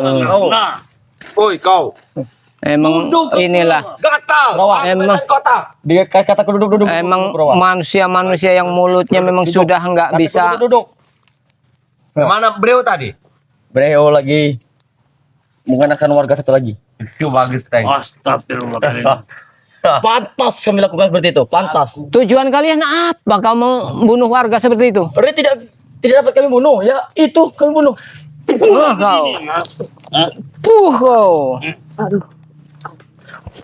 Nah, oi kau. Emang inilah. Gatal. Emang Kota. Dia kata duduk. emang manusia-manusia yang mulutnya memang sudah nggak bisa. Duduk. Mana Breo tadi? Breo lagi mengenakan warga satu lagi. Itu bagus, Teng. Astagfirullah. Pantas kami lakukan seperti itu. Pantas. Tujuan kalian apa? Kamu membunuh warga seperti itu? Orang tidak dapat kami bunuh. Ya itu kami bunuh. Wah kau. Kau.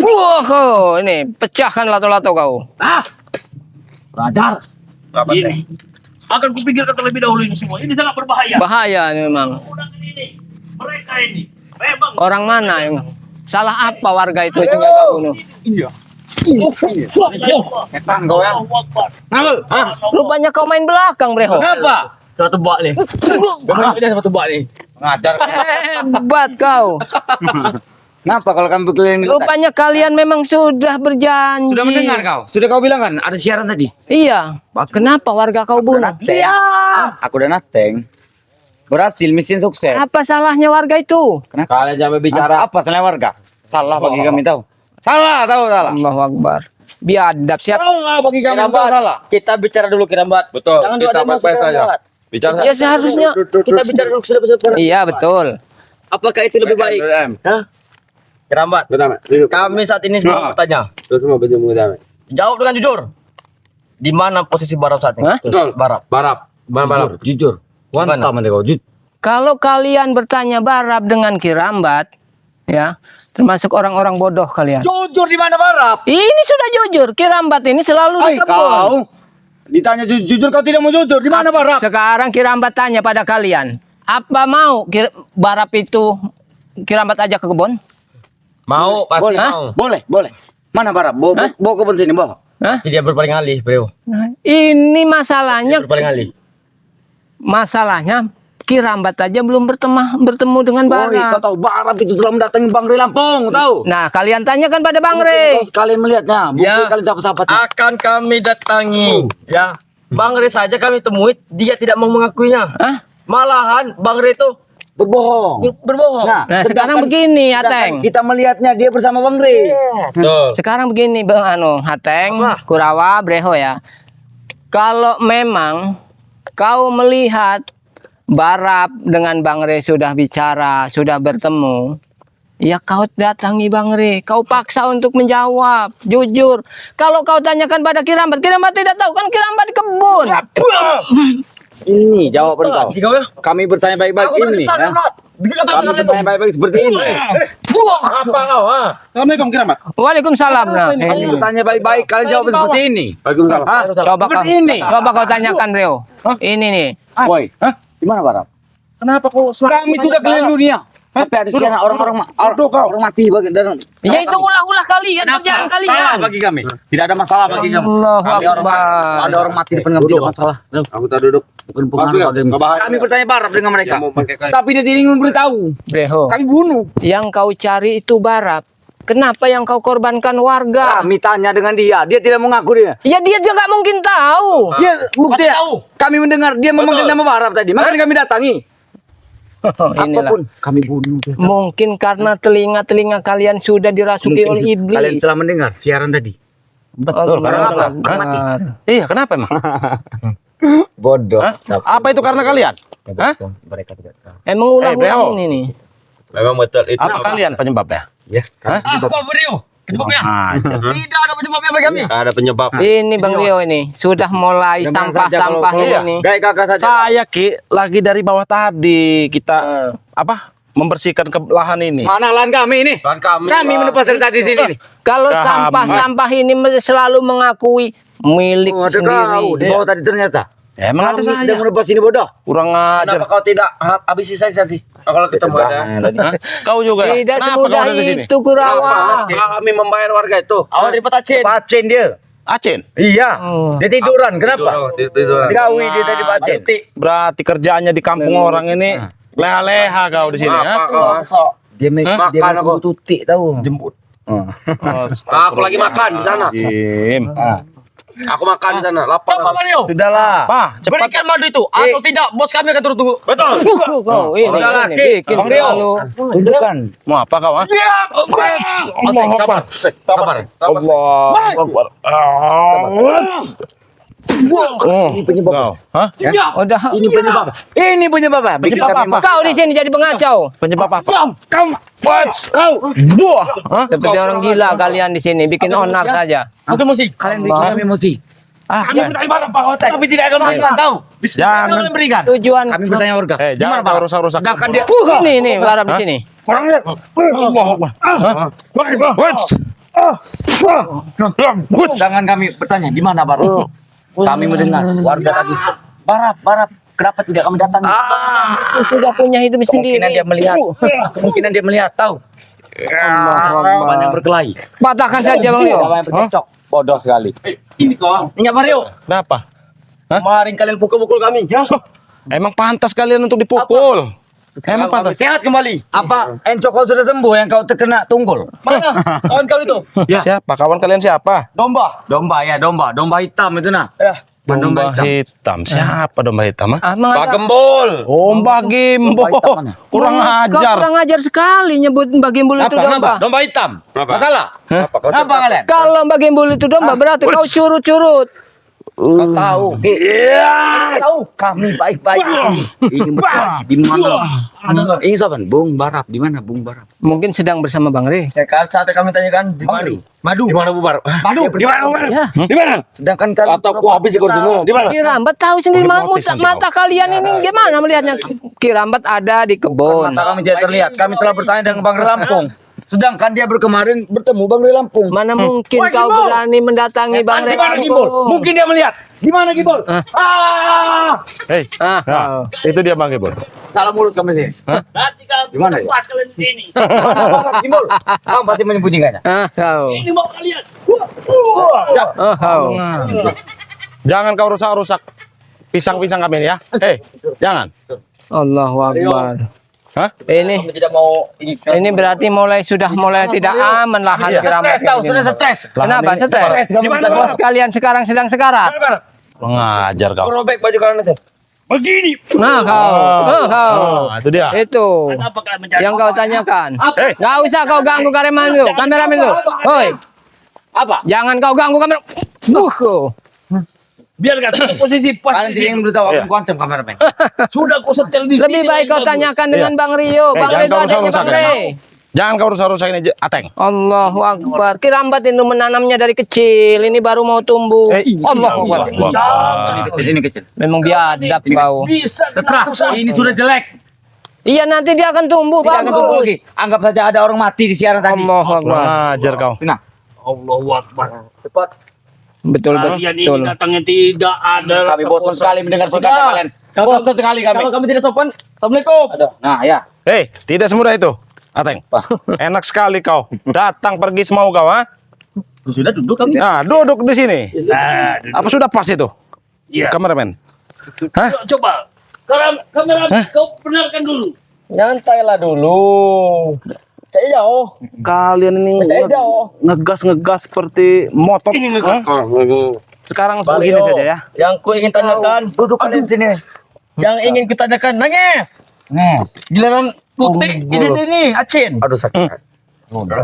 Wah kau. Ini pecahkan lato-lato kau. Radar. Apa, Teng? Akan kupikirkan terlebih dahulu ini semua. Ini sangat berbahaya. Bahaya ini memang. Menggunakan ini. Mereka ini. Memang. Orang mana yang salah apa warga itu sehingga kau bunuh? Setan kau ya. Rupanya kau main belakang, Breho. Kenapa? Sama tebak nih. Dia sama tebak nih. Ngajar. Hebat kau. Kenapa kalau kami berkeliling? Rupanya kalian memang sudah berjanji. Sudah mendengar kau? Sudah kau bilang kan ada siaran tadi? Iya. Kenapa warga kau bunuh? Iya. Aku dan Ateng berhasil misi sukses. Apa salahnya warga itu? Kenapa? Kalian jangan bicara apa salah warga? Salah bagi kami tahu. Salah salah. Allahu Akbar. Biadab siap. Salah bagi kami tahu salah. Kita bicara dulu Kirambat. Betul. Jangan dua demo Kirambat. Bicara. Ya seharusnya. Kita bicara dulu sudah. Iya betul. Apakah itu lebih baik? Hah? Kirambat. Kami saat ini semua bertanya. Terus semua berjumpa. Jawab dengan jujur. Di mana posisi Barap saat ini? Hah? Betul. Barap. Jujur. Wantap nanti kau. Kalau kalian bertanya Barap dengan Kirambat, ya, termasuk orang-orang bodoh kalian. Jujur di mana Barap? Ini sudah jujur. Kirambat ini selalu di kebun. Kau ditanya jujur kau tidak mau jujur. Di mana Barap? Sekarang Kirambat tanya pada kalian, apa mau Barap itu Kirambat ajak ke kebun? Mau, pasti Boleh. mau. Boleh. Mana Barap? Bawa kebun sini, bawa. Hah? Pasti dia berpaling alih, Bro. Nah, ini masalahnya. Dia berpaling alih. Masalahnya Kirambat aja belum bertemu dengan Kau Barap. tahu Barap itu telah mendatangi Bang Re Lampung, tahu? Nah, kalian tanyakan pada Bang Re. Kalian melihatnya, bukti Ya. kalian siapa-siapa. Akan kami datangi. Ya. Bang Re saja kami temui, dia tidak mau mengakuinya. Hah? Malahan Bang Re itu Berbohong. berbohong. Nah, sekarang begini, Ateng. Kita melihatnya dia bersama Bang Re. Tuh. Sekarang begini, Bang Ateng, Apa? Kurawa, Breho ya. Kalau memang kau melihat Barap dengan Bang Re sudah bicara, sudah bertemu, ya kau datangi Bang Re. Kau paksa untuk menjawab, jujur. Kalau kau tanyakan pada Kirambat, Kirambat tidak tahu kan Kirambat di kebun. Ini jawaban kau. Jika ya. Kami bertanya baik-baik ini. Ya. Kami bertanya baik-baik seperti ini. Apa kau? Assalamualaikum Kiramat. Waalaikumsalam. Nah, Kami ini. bertanya baik-baik, kalian jawab seperti ini. Waalaikumsalam. Coba kau tanyakan Reo. Ini nih. Woi, di mana Barap? Kenapa kau Kami sudah keliling dunia. Sampai ada sekian orang mati bagi dan Ya itu ulah-ulah kalian, kerjaan salah kalian. bagi kami. Tidak ada masalah bagi kami. Allahu Kami Akbar. ada orang mati di depan kami tidak masalah. Aku tak duduk. Bukan pengaruh bagi kami. Kami bertanya Barap dengan mereka. Tapi dia tidak ingin memberitahu. Breho, Kami bunuh. yang kau cari itu Barap. Kenapa yang kau korbankan warga? Kami tanya dengan dia tidak mengaku dia. Ya dia juga nggak mungkin tahu. Dia bukti Pasti tahu. kami mendengar dia memanggil nama Barap tadi. Makanya kami datangi. Inilah. Apapun kami bunuh. Mungkin karena telinga-telinga kalian sudah dirasuki oleh iblis. Kalian telah mendengar siaran tadi. Betul. Karena apa? Orang mati. Iya, kenapa emang? Bodoh. Apa itu karena kalian? Hah? Mereka tidak tahu. Emang Breho. ulah-ulah ini nih. Memang betul itu. Apa kalian penyebabnya? Ya. Hah? Apa Bro? Penyebabnya? Tidak ada penyebabnya bagi kami. Ada penyebab. Ini Bang Rio ini sudah mulai Dengar saja sampah-sampah kalau- ini. Gaya kakak saja. Saya Ki lagi dari bawah tadi kita Eh. apa? Membersihkan ke lahan ini. Mana lahan kami ini? Lahan kami. Kami menebas dari tadi sini nih. Kalau Kami. sampah-sampah ini selalu mengakui milik Oh, ada kau sendiri. di bawah tadi ternyata. Ya, emang ada Kami sedang saya. menebas ini bodoh. Kurang ajar. Kenapa kau tidak habisi saya tadi? Kalau ketemu ada. Hah? Kau juga. Tidak Kenapa semudah kau ada di sini? itu Kurawa. Kami membayar warga itu. Awal dari Pacen. Pacen dia. Acen. Iya. Oh. Dia tiduran. Kenapa? Tiduran. Gawi dia tadi Pacen. Berarti kerjaannya di kampung orang ini leha-leha kau di sini ya. Dia Hah? dia Makan makan aku. tutik tahu. Jemput. Oh. Aku lagi makan di sana. Jim. Ah. Aku makan di sana, lapar. Coba Mario. Sudahlah. Pak, cepat. Berikan madu itu atau tidak bos kami akan turun tunggu. Betul. Kau ini bikin terlalu. Tunjukkan. Mau apa kau? Ah? Allah Akbar. Sabar. Allah Akbar. Ini penyebab. Hah? Udah. Ini penyebab. Ini penyebab apa? Penyebab apa? Kau di sini jadi pengacau. Penyebab apa? Kau. Buah. Seperti orang gila kalian di sini bikin onar saja. Aku emosi. Kalian bikin kami emosi. Kami bertanya mana Pak Hotek? Kami tidak akan berikan tahu. Jangan. berikan. Tujuan Kami bertanya warga. Jangan kau rusak-rusak. Sedangkan dia ini barap di sini. Allah Akbar. Jangan kami bertanya di mana Barap. Kami mendengar warga tadi. Barap, kenapa tidak kami datang? Sudah punya hidup sendiri. Kemungkinan dia melihat. Kemungkinan dia melihat, tahu. Banyak berkelahi. Patahkan saja Bang Rio. Banyak bercocok. Bodoh sekali. Ingat Mario. Kenapa? Kemarin kalian pukul-pukul kami. Ya. Emang pantas kalian untuk dipukul. Emang pantas. Sehat kembali. Apa Enco kau sudah sembuh yang kau terkena tunggul? Mana kawan kau itu? Siapa? Kawan kalian siapa? Domba. Domba hitam itu nah. Ya. Domba hitam. Siapa domba hitam? Ah? Pak Gembul. Oh, Mbak Gimbo. Domba hitam mana? Kurang Kau ajar. kurang ajar sekali nyebut Mbak Gimbul itu domba. Domba hitam. Masalah? Apa kalian? Kalau Mbak Gimbul itu domba berarti kau curut-curut. Kau tahu? Tahu kami baik-baik. Ini berkelahi di mana? Ini siapa? Bung Barap di mana? Bung Barap. Mungkin sedang bersama Bang Ri. Ya kan saat kami tanyakan di mana? Madu. Di mana Bu Barap? Madu. Di mana? Ya. Di mana? Sedangkan kalian Atau ku habis ikut dulu. Di mana? Kirambat tahu sendiri mata kalian ini gimana melihatnya? Kirambat ada di kebun. mata kami tidak terlihat. Kami telah bertanya dengan Bang Ri Lampung. Sedangkan dia berkemarin bertemu Bang Ri Lampung. Mana mungkin kau berani mendatangi Bang Ri Di mana Gimbul? Lampung? Mungkin dia melihat. Di mana Gimbul? Hei. Ah. Nah, itu dia Bang Gibor. Salah mulut kami sih. Nanti kalau Di mana ya? puas kalian di sini. Gimbul, kamu pasti menyembunyikannya. Kau. Ini mau kalian. Kau. Jangan kau rusak-rusak pisang-pisang kami ya. Hei, jangan. Allahu Akbar. Hah? Ini Tidak mau ini berarti sudah mulai tidak aman lahan Kirambat. Stres tahu, sudah stres. Kenapa stres? Bos kalian sekarang sedang sekarat. Mengajar kau. robek baju kalian itu. Begini. Nah kau. Kau. Nah, itu dia. Itu Kenapa kalian mencari? yang kau tanyakan. Hei, Gak usah kau ganggu kameramen itu. Hoi, Apa? jangan kau ganggu kamera. Biar gak tahu posisi pas. Kalian tidak ingin beritahu aku kuantem kameramen. Sudah aku setel di Lebih sini, baik kau bagus. tanyakan dengan Bang Rio. Bang jangan Rio itu kau adanya rusak-rusak Bang ya. Ri. jangan kau rusak-rusak ini Ateng. Allahu Akbar. Kirambat itu menanamnya dari kecil. Ini baru mau tumbuh. Allahu Akbar. Ini kecil. Memang biadab kau. Bisa Terah, ini sudah jelek. Iya nanti dia akan tumbuh Tidak akan tumbuh bagus. lagi. Anggap saja ada orang mati di siaran tadi. Allahu Akbar. Mengajar kau. Nah, Allahu Akbar. cepat. Betul Kalian ini betul. datangnya tidak ada. Kami bosan sekali mendengar cerita kalian. Kalau Bosan sekali kami. Kalau kami tidak sopan, assalamualaikum. Aduh, nah ya. Hei, tidak semudah itu. Ateng. Enak sekali kau. Datang pergi semau kau, ha? Sudah duduk kami. Nah, duduk di sini. Nah, Apa sudah pas itu? iya. Kameramen. Hah? Coba. Kamera kau benarkan dulu. Nyantailah dulu. Cek jauh. Kalian ini Cek jauh. ngegas seperti motor. Hah? Sekarang begini saja ya. Yang ku ingin tanyakan, duduk kalian sini. Yang ingin ku tanyakan, nangis. Nah, Giliran kutik ini Acin. aduh sakit.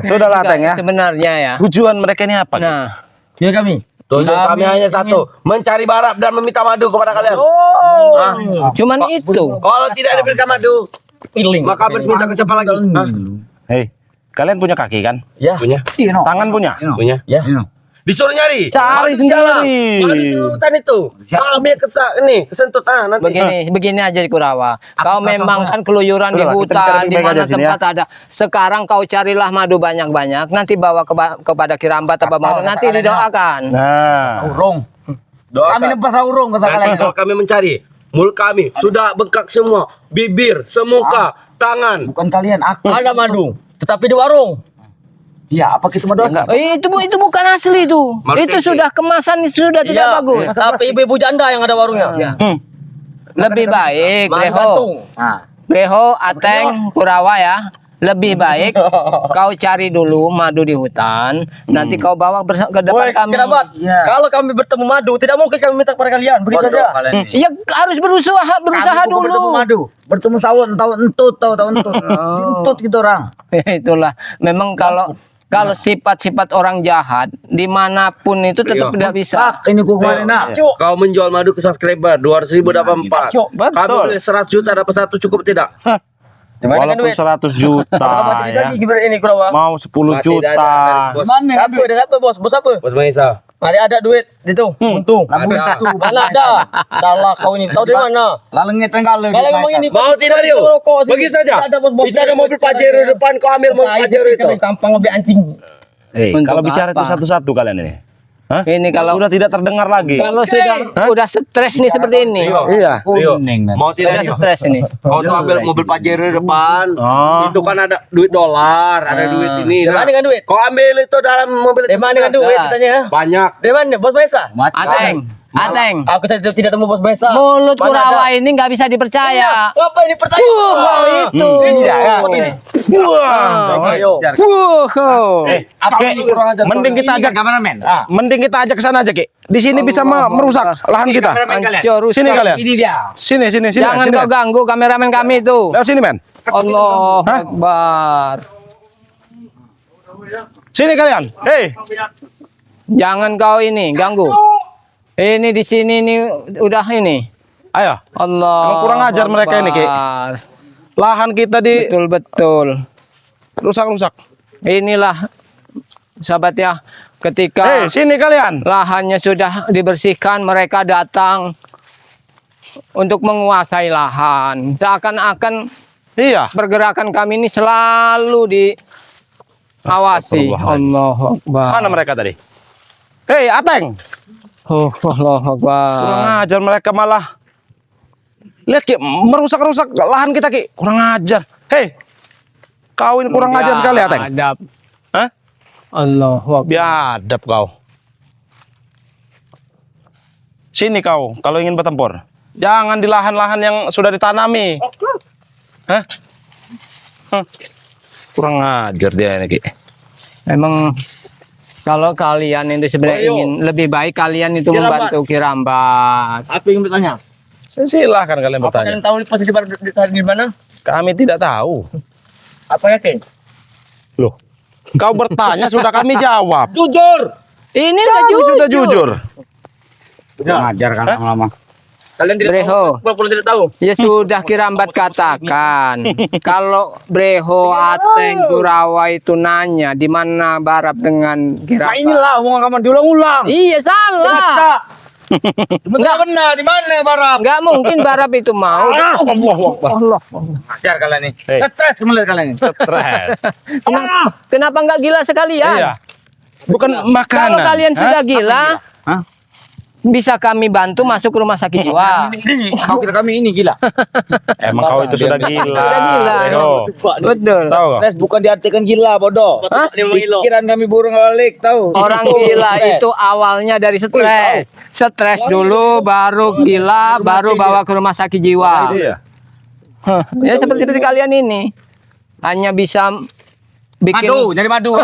Sudahlah Ateng ya. Sebenarnya ya. Tujuan mereka ini apa? Nah, Ya kami. Tujuan kami hanya satu, mencari barap dan meminta madu kepada kalian. cuman itu. Kalau tidak diberikan madu, Piling. maka harus minta ke siapa lagi? Hei, kalian punya kaki kan? Ya. Punya, Tangan punya? punya. Ya. Disuruh nyari. Cari Madu siapa? sendiri. Madu di hutan itu. Kami kesentut nanti. Begini aja Kurawa. Kau memang kan keluyuran di Udahlah, kita bicara hutan, di baik-baik mana aja sini, tempat ada. Sekarang kau carilah madu banyak-banyak, nanti bawa kepada Kirambat apa madu, nanti didoakan. Nah, Urung. Kami nempas urung ke kalian. Nanti kalau kami mencari, mulut kami sudah bengkak semua, bibir, semuka, tangan. Bukan kalian, aku. Ada madu, tetapi di warung. Iya, apa kita berdosa? Itu bukan asli itu. Maksudnya Itu sudah kemasan sudah tidak Iya, bagus. tapi ibu-ibu janda yang ada warungnya. Iya. Lebih baik Madu Breho. gantung. Nah, Breho, Ateng, Kurawa ya. Lebih baik kau cari dulu madu di hutan, nanti kau bawa ke depan Woi, kami. kerabat. Ya. Kalau kami bertemu madu, tidak mungkin kami minta kepada kalian. Begitu saja. Ya harus berusaha dulu. Bertemu sawon, tahu entut. Entut gitu orang. Itulah. Memang kalau sifat-sifat orang jahat dimanapun itu tetap tidak bisa. Ini gua kemarin nak. Kau menjual madu ke subscriber 200.000 dapat 4. Kami beli 100 juta dapat 1 cukup tidak? Gimana kan Walaupun duit? 100 juta Kalau mati ya. lagi gimana ini Kurawa? Mau 10 juta. Bos, Apa? Ada apa bos? Bos apa? Bos Maisa. Mari ada duit itu. Untung. Ada. Mana ada? Salah kau ini. Tahu dari mana? Lalengnya tenggal. Kalau memang ini Mau tidak Rio? Bagi saja. Ada bos-bos. Kita ada mobil Pajero di depan, kau ambil mobil Pajero itu. Gampang mobil anjing. Untuk Kalau bicara itu apa? satu-satu kalian ini. Hah? Ini kalau Sudah tidak terdengar lagi. kalau sudah stres nih seperti ini. Iya. Rio, mau tidak Sudah Rio? stres ini. Kau tuh ambil mobil Pajero di depan. Oh. Itu kan ada duit dolar, ada duit ini. Dari mana dengan duit? Kau ambil itu dalam mobil Dari itu. mana dengan duit? Ada. Tanya. Banyak. Dari mana? Bos Maisa? Ateng. Aku tidak temu bos Maisa. Mulut Mana Kurawa ada? ini nggak bisa dipercaya. Apa ini percaya? Itu. Ini. Ayo. Mending kita ajak kameramen. Mending kita ajak ke sana aja, Ki. Di sini bisa merusak lahan kita. Hancur, rusak. Sini kalian. Ini dia. Sini. Jangan sini, kau men. ganggu kameramen kami itu. Lewat sini, men. Allah Hah? Akbar. Sini kalian. Hei. Jangan kau ini ganggu. Ini di sini nih udah ini. Ayo. Allah. Emang kurang ajar mereka ini, Ki. Akbar. Lahan kita di Betul. rusak-rusak. Inilah sahabat ya, Hei, ketika sini kalian. lahannya sudah dibersihkan, mereka datang untuk menguasai lahan. Seakan-akan Iya. pergerakan kami ini selalu diawasi. Allahu Akbar. Mana mereka tadi? Hei, Ateng. Oh, Allahu Akbar. Kurang ajar mereka malah. Lihat, Ki, merusak-rusak lahan kita, Ki. Kurang ajar. Hei. Kau ini kurang ajar sekali, Ateng. Adab. Hah? Allahu Akbar. Biadab kau. Sini kau, kalau ingin bertempur. Jangan di lahan-lahan yang sudah ditanami. Hah? Kurang ajar dia ini, Ki. Memang kalau kalian itu sebenarnya ingin lebih baik, kalian itu Kirambat. membantu Kirambat. Apa yang bertanya? Silahkan kalian Apa bertanya. kalian tahu posisi di mana? Kami tidak tahu. Apa yakin? Loh, kau bertanya sudah kami jawab. Jujur. Ini udah Kami jujur. sudah jujur. Ngajar kan lama-lama. Kalian tidak Breho. tahu. Kalau tidak tahu. Ya sudah Kirambat katakan. Kalau Breho Ateng Kurawa itu nanya di mana Barap dengan Kirambat. Nah inilah omongan kamu diulang-ulang. Iya salah. Enggak benar, di mana Barap? Enggak mungkin Barap itu mau. Allah. Ngajar kalian nih. Hei. Stres kembali kalian ini. Stres. Kenapa enggak gila sekalian? Iya. Bukan makanan. Kalau kalian Hah? sudah gila, Hah? bisa kami bantu masuk ke rumah sakit jiwa. Kau kira kami ini gila. Emang kau itu sudah gila. Sudah gila. Leo. Betul. Tahu kau? Stres bukan diartikan gila, bodoh. Hah? Pikiran kami burung balik, tahu? Orang gila itu awalnya dari stres. Stres dulu, baru gila, baru bawa ke rumah sakit jiwa. Iya. Hah, ya seperti kalian ini. Hanya bisa bikin Madu, dari madu.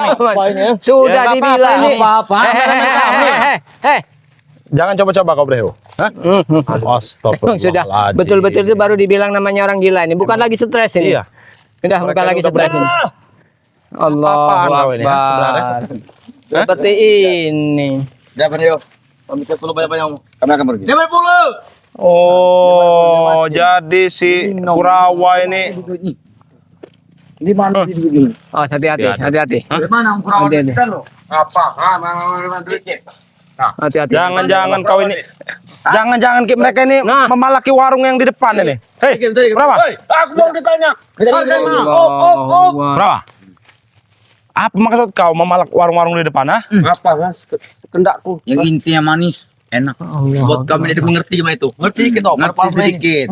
sudah Ya, nggak dibilang. apa-apa. Heh. Jangan coba-coba kau Breho. Hah? Astagfirullahaladzim. Sudah betul-betul itu baru dibilang namanya orang gila ini. Bukan lagi stres ini. Iya. Udah Mereka bukan lagi udah stres ini. Allahu Apaan kau ini, ha, sebenarnya? Akbar. Seperti ini. Jangan Rio. Kami ke pulau banyak-banyak. Kami akan pergi. Jangan pulau. Oh, jadi si Kurawa ini. Di mana di sini? Oh, hati-hati, hati-hati. Di mana kurang Hati-hati. lo? Apa? Mana duitnya? Hati-hati. Jangan-jangan kau ini. Jangan-jangan Ki, mereka ini Nah. memalaki warung yang di depan ini. Hei, berapa? Aku mau ditanya. Allahu Akbar. Berapa? Apa maksud kau memalak warung-warung di depan, ha? Apa, Mas? Kendakku. Yang intinya manis, enak. Buat kami tidak mengerti cuma itu. Ngerti dikit toh. Ngerti sedikit.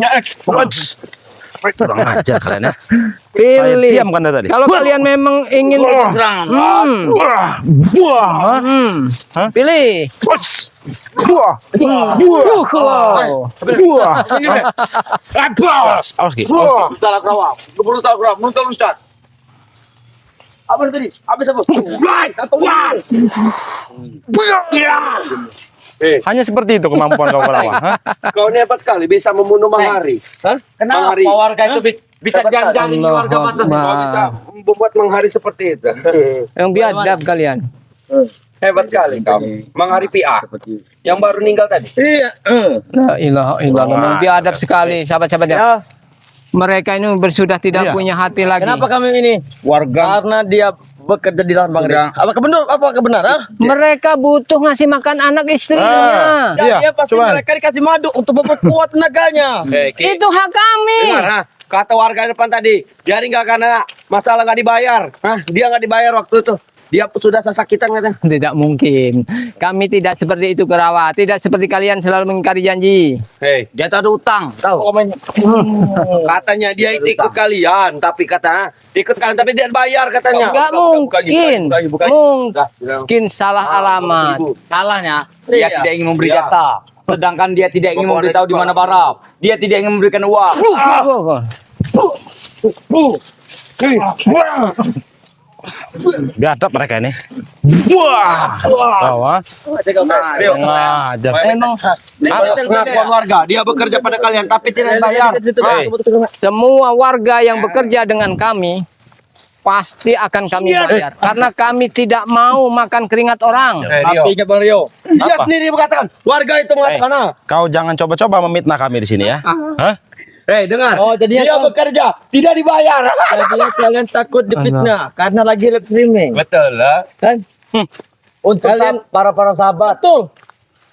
Kurang ajar kalian ya. Saya Pilih. diam kan dari tadi. Kalau kalian memang ingin pilih. Wow. Awas Ki. Salah krawang. Keburu tahu krawang. Menurut Ustaz. Apa tadi? Habis apa? Hanya seperti itu kemampuan kau melawan. Hah? Kau ini hebat sekali bisa membunuh Manghari. Kenapa Manghari. warga itu bisa jangan warga Allahu batas? Akbar. Kau bisa membuat Manghari seperti itu. Yang biadab kalian. Hebat sekali kau. Manghari PA. Yang baru meninggal tadi. Iya. La ilaha illallah. Biadab sekali sahabat-sahabat ya. Mereka ini sudah tidak Iya. punya hati lagi. Kenapa kami ini? Warga Karena dia bekerja di lahan Bang Rey. Sudah. Apa kebenaran? Mereka butuh ngasih makan anak istrinya. Ya, Iya, dia pasti cuman. mereka dikasih madu untuk memperkuat tenaganya. Itu hak kami. Dengar, ha? Kata warga depan tadi, dia tinggal karena masalah nggak dibayar. Hah? Dia nggak dibayar waktu itu. Dia sudah sesakitan katanya. Tidak mungkin. Kami tidak seperti itu Kurawa. Tidak seperti kalian selalu mengingkari janji. Hei, dia tuh ada utang, tahu? katanya dia itu ikut kalian, tapi kata ikut kalian tapi dia bayar katanya. Enggak mungkin. Mungkin salah alamat. Salahnya dia tidak ingin memberi data. Sedangkan dia tidak ingin memberitahu di mana barap. Dia tidak ingin memberikan uang. Biadab mereka ini. Wah. Kau ah. Ngajar. Emang Pengakuan warga, dia bekerja pada kalian tapi tidak bayar. Hei. semua warga yang bekerja dengan kami pasti akan kami bayar. Karena kami tidak mau makan keringat orang. Tapi ingat Bang Rio, Dia Apa? sendiri mengatakan, warga itu mengatakan, ah. Kau jangan coba-coba memfitnah kami di sini ya. Hah? Hei, dengar. Oh, jadinya dia kau- bekerja, tidak dibayar. jadinya kalian takut difitnah karena lagi live streaming. Betul lah. Kan? Untuk para sahabat, Betul.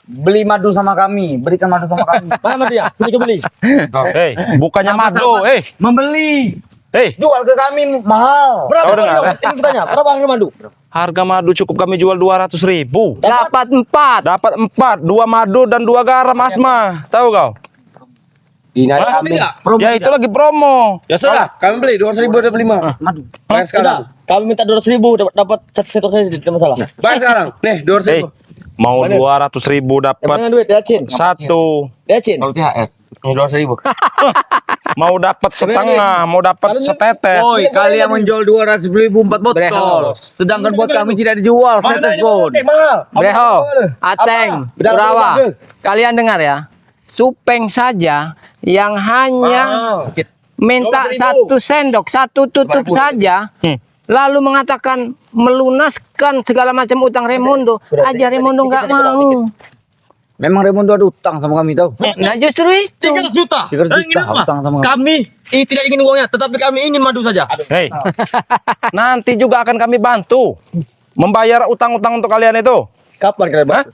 beli madu sama kami, berikan madu sama kami. Mana dia? Sini ke beli. Hei, bukannya madu. Membeli, Hei, jual ke kami mahal. Berapa Kau Bang dengar, Rio? Ini bertanya, berapa harga madu? harga madu cukup kami jual 200.000. Dapat 4. Dapat 4, 2 madu dan 2 garam Asma. Tahu kau? Ini Hah? kami. Ya itu lagi promo. Ya sudah, kami beli 200.000 udah beli mah. Madu. Bayar sekarang. Sudah. Kami minta 200.000 dapat satu setor saja tidak masalah. Bayar sekarang. Nih, 200.000. Mau 200.000 Yang dapat mana duit? Yacin. satu. Yacin. Kalau THR. Nih, 200.000. Mau dapat setengah, mau dapat setetes. Woi, kalian menjual 200.000 4 botol. Breho. Sedangkan buat kami tidak dijual setetes pun. Mahal. Breho, Ateng, Apa? Kurawa, kalian dengar ya. Supeng saja yang hanya minta 1 sendok, 1 tutup saja, lalu mengatakan melunaskan segala macam utang Remondo. Aja Remondo nggak mau. Memang Raymond ada utang sama kami tahu. Nah justru itu. 300 juta. 300 Ingin juta apa? utang sama kami. Kami tidak ingin uangnya, tetapi kami ingin madu saja. Hei, nanti juga akan kami bantu membayar utang-utang untuk kalian itu. Kapan kalian? Hah?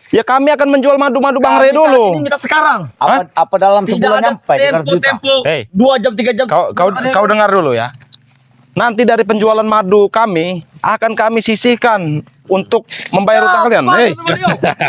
Ya kami akan menjual madu-madu Bang Rey Ini dulu. minta sekarang. Apa dalam Tidak sebulan ada nyampe 300 juta? tempo. Hei. 2 jam 3 jam. Kau dengar dulu ya. Nanti dari penjualan madu kami akan kami sisihkan untuk membayar utang kalian. Hei.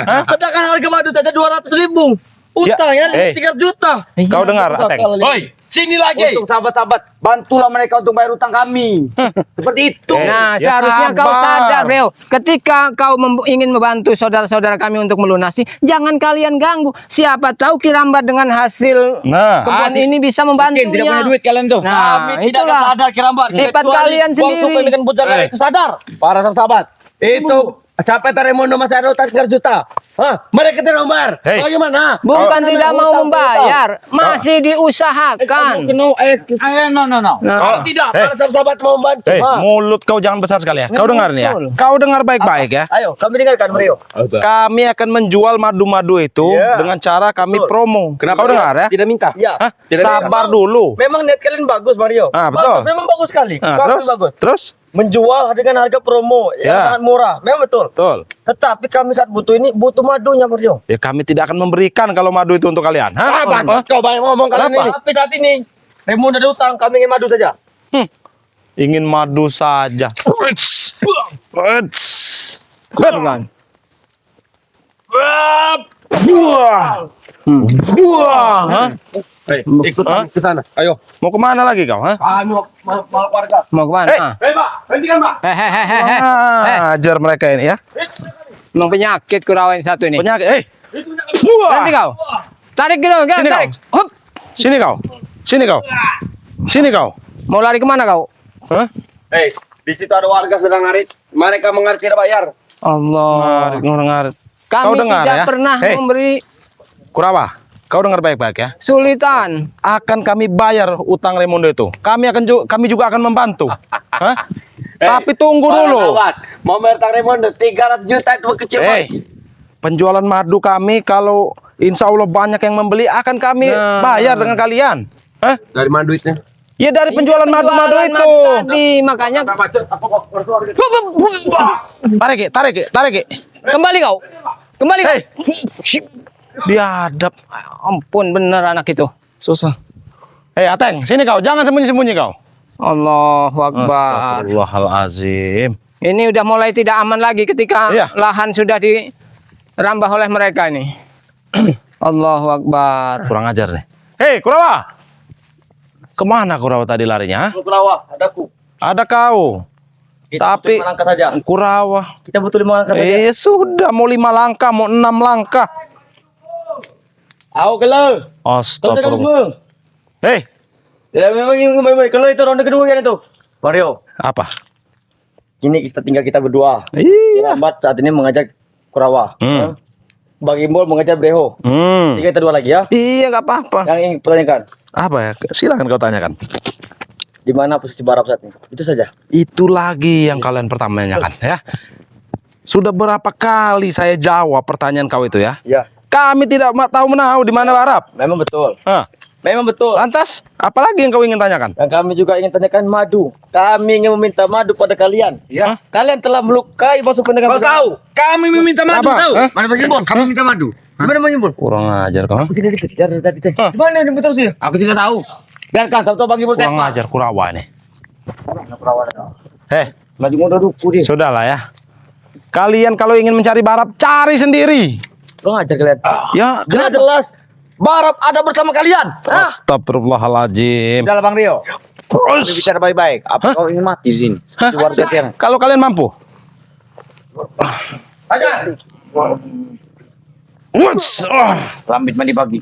Hah? Sedangkan harga madu saja 200.000. Utang ya, Hei. 3 juta. Kau dengar, Ateng? Hoi, sini lagi. Untuk sahabat-sahabat, bantulah mereka untuk bayar utang kami. Seperti itu. Nah, ya seharusnya kau sabar. sadar, Bro. Ketika kau ingin membantu saudara-saudara kami untuk melunasi, jangan kalian ganggu. Siapa tahu Kirambat dengan hasil Nah, kebun ini bisa membantunya. Mungkin tidak punya duit kalian tuh. Nah, Kami tidak itulah. sadar Kirambat. Sifat Kecuali kalian buang sendiri. supeng dengan bocah itu sadar. Para sahabat, itu sampai Remondo masih ada utang 3 juta. Hah? Mereka tidak membayar. Hei. Bagaimana? Bukan Kalau tidak utang, mau utang. membayar, masih diusahakan. No. Nah, Kalau tidak, Hei. para sahabat mau membantu. hei, Hah? mulut kau jangan besar sekali ya. Kau dengar nih ya. betul. Kau dengar baik-baik ya. Ayo, kami dengarkan Mario. Kami akan menjual madu-madu itu Iya. dengan cara kami Betul. promo. Kenapa Kau dengar ya? Tidak minta. Ya. Hah? Tidak Sabar dulu. Memang niat kalian bagus Mario. Ah, betul. Memang bagus sekali. Nah, Kami terus? bagus. Terus? Menjual dengan harga promo yang Ya. sangat murah. Memang betul. Betul. Tetapi kami saat butuh ini butuh madunya Mario. Ya kami tidak akan memberikan kalau madu itu untuk kalian. Hah? Apa? Kau banyak ngomong kalian ini. Tapi saat ini Raymond ada utang, kami ingin madu saja. Ingin madu saja. bukan. Hah? Hei, ikut kami ke sana. Ayo. Mau kemana lagi kau? Hah? Kami mau warga. Mau kemana? Hei. Ah. Hei, Pak. Hentikan, Pak. Hehehe. Ajar mereka ini ya. Emang penyakit Kurawa yang satu ini. Penyakit. Itu Nanti kau. Tarik dulu, kan? Sini Tarik. Hup. Sini kau. Sini kau. Sini kau. Mau lari kemana kau? Hah? Hei, Di situ ada warga sedang ngarit. Mereka mengarit tidak bayar. Allah. Ngarit. Kau Kami dengar tidak ya? pernah Hei. memberi Kurawa, kau dengar baik-baik ya. sulitan. Akan kami bayar utang Raimundo itu. Kami juga akan membantu. Hah? Tapi tunggu Para dulu. kawan, mau bayar utang Raimundo 300 juta itu kecil. Boy. Penjualan madu kami kalau insya Allah banyak yang membeli akan kami bayar dengan kalian. Hah? Dari mana duitnya? Ya dari penjualan madu-madu Penjualan itu. madu tadi, makanya Tarik, Ki. kembali kau. Kembali kau. Biadab. Ampun bener anak itu. Susah. Ateng, sini kau. Jangan sembunyi-sembunyi kau. Allahu Akbar. Astagfirullahalazim. Ini udah mulai tidak aman lagi ketika Iya. lahan sudah dirambah oleh mereka ini. Allahu Akbar. Kurang ajar nih. Hei, Kurawa. Kemana Kurawa tadi larinya? Kurawa, adaku. Ada kau. Kita Tapi butuh 5 langkah saja. Kurawa. Kita butuh 5 langkah saja. Sudah mau 5 langkah, mau 6 langkah. Aku kalau. Astagfirullah. Hei, Ya memang kalau itu ronde kedua kan itu. Mario, apa? kini kita berdua. Iya. Lambat saat ini mengajak Kurawa. Hmm. Bang Imbol mengajak Breho. Kita dua lagi ya. Iya, nggak apa-apa. Yang ingin pertanyakan, Apa ya? Silakan kau tanyakan. di mana posisi Barab saat ini? Itu saja. Itu lagi yang kalian pertama tanyakan ya. Sudah berapa kali saya jawab pertanyaan kau itu ya? Ya, Kami tidak tahu menahu di mana Arab. memang betul. Hah. Memang betul. Lantas, apalagi yang kau ingin tanyakan? Dan kami juga ingin tanyakan madu. Kami ingin meminta madu pada kalian. Ya. Kalian telah melukai bos pendengar. Tahu, kami meminta madu, Apa? tahu? Hah? Mana Bang Imbol? Kami minta madu. Mana Bang Imbol? Kurang ajar kau. Tadi. Di mana ini betul sih? Aku tidak tahu. Biarkan tahu Bang Imbol Kurang tepat. ajar Kurawa ini. Lagi mau duduk dia. Sudahlah ya. Kalian kalau ingin mencari Barab, cari sendiri. Lo ngajar kalian. Ya, Jelas Barab ada bersama kalian. Astagfirullahaladzim. Udah Bang Rio. Kami bicara baik-baik. Apa kau ingin mati di sini? Hah? Di warga tiang. Kalau kalian mampu. Wuts. Lambit mandi pagi.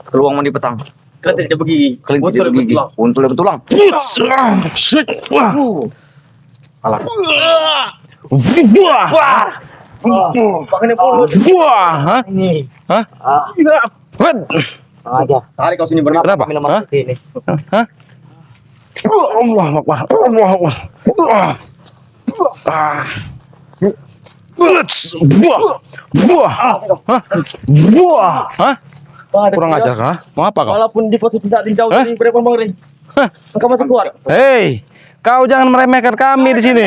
Keluang mandi petang. Kalian tidak begini. Kalian tidak begini. Untul yang betulang. Alah. Pakai puluh. Hah? Ini. Hah? Aja. Hari kau sini bernafas Kenapa? minum Hah? seperti ini. Hah? Allah Akbar. Allah Akbar. Buah. Hah? Buah. Hah? Kurang ajar kah? Mau apa kau? Walaupun di posisi tidak jauh Hah? dari Bang Ring. Hah? Engkau masih kuat. Hei, kau jangan meremehkan kami di sini.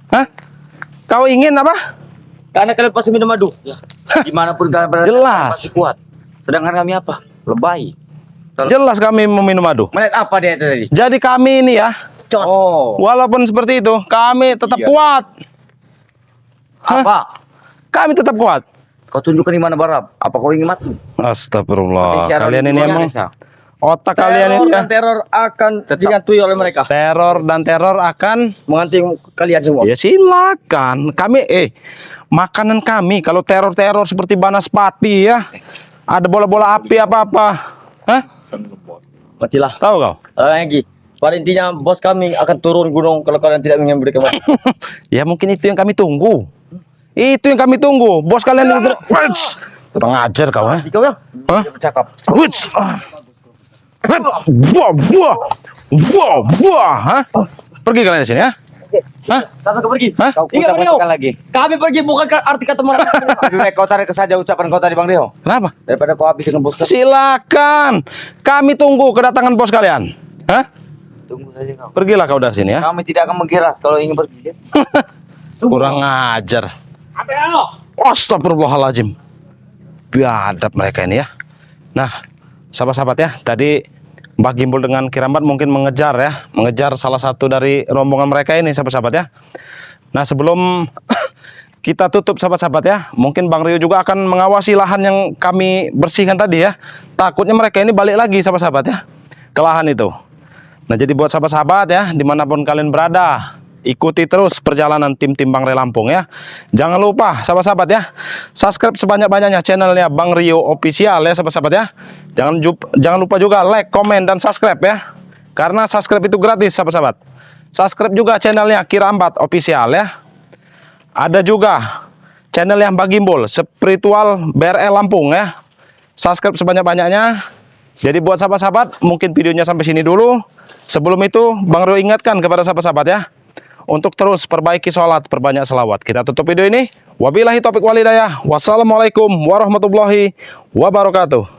Hah? Kau ingin apa? Karena kalian pasti minum madu. Dimanapun kalian berada, Jelas. masih kuat. Sedangkan kami apa? Lebay. Jelas kami meminum madu. Melihat apa dia itu tadi? Jadi kami ini ya, Oh, walaupun seperti itu, kami tetap Iya. kuat. apa? Kami tetap kuat. Kau tunjukkan di mana Barab? Apa kau ingin mati? Astagfirullah. Siaran Kalian di ini luar emang desa. otak kalian Teror ini ya. dan teror akan dihantui oleh mereka. Teror dan teror akan Menghantui kalian semua. ya silakan. Kami makanan kami kalau teror-teror seperti Banaspati ya. Ada bola-bola api apa-apa. Hah? Matilah. Tahu kau? Lagi. Pada intinya bos kami akan turun gunung kalau kalian tidak ingin memberikan madu. Ya mungkin itu yang kami tunggu. Itu yang kami tunggu. Bos kalian kurang ajar kau ya. Kau ya? Hah? Bercakap. Wuts. Buah. Hah? Pergi kalian dari sini ya. Hah? Sampai kau pergi. Hah? Kau Ingat, Bang ucapkan Rio. lagi. Kami pergi bukan arti kata mereka. Lebih baik kau tarik saja ucapan kau tadi Bang Rio. Kenapa? Daripada kau habis dengan bos kau. Silakan. Kami tunggu kedatangan bos kalian. Hah? Tunggu saja kau. Pergilah kau dari sini ya. Kami tidak akan menggiras kalau ingin pergi. Kurang ajar. Astagfirullahaladzim. Biadab mereka ini ya. Nah, sahabat-sahabat ya, tadi Mbah Gimbul dengan Kirambat mungkin mengejar salah satu dari rombongan mereka ini sahabat-sahabat ya. Nah, sebelum kita tutup sahabat-sahabat ya, mungkin Bang Rio juga akan mengawasi lahan yang kami bersihkan tadi ya. Takutnya mereka ini balik lagi sahabat-sahabat ya ke lahan itu. Nah, jadi buat sahabat-sahabat ya, dimanapun kalian berada, ikuti terus perjalanan tim Bang Rio Lampung ya. Jangan lupa sahabat-sahabat ya, subscribe sebanyak-banyaknya channelnya Bang Rio Official ya sahabat-sahabat ya. Jangan lupa juga like, komen, dan subscribe ya. Karena subscribe itu gratis sahabat-sahabat. subscribe juga channelnya Kirambat Official ya. Ada juga channel yang Bagimbul Spiritual BRL Lampung ya. Subscribe sebanyak-banyaknya. Jadi buat sahabat-sahabat, mungkin videonya sampai sini dulu. Sebelum itu, Bang Rio ingatkan kepada sahabat-sahabat ya, untuk terus perbaiki sholat, perbanyak selawat. Kita tutup video ini. Wabillahi taufiq walhidayah. Wassalamualaikum warahmatullahi wabarakatuh.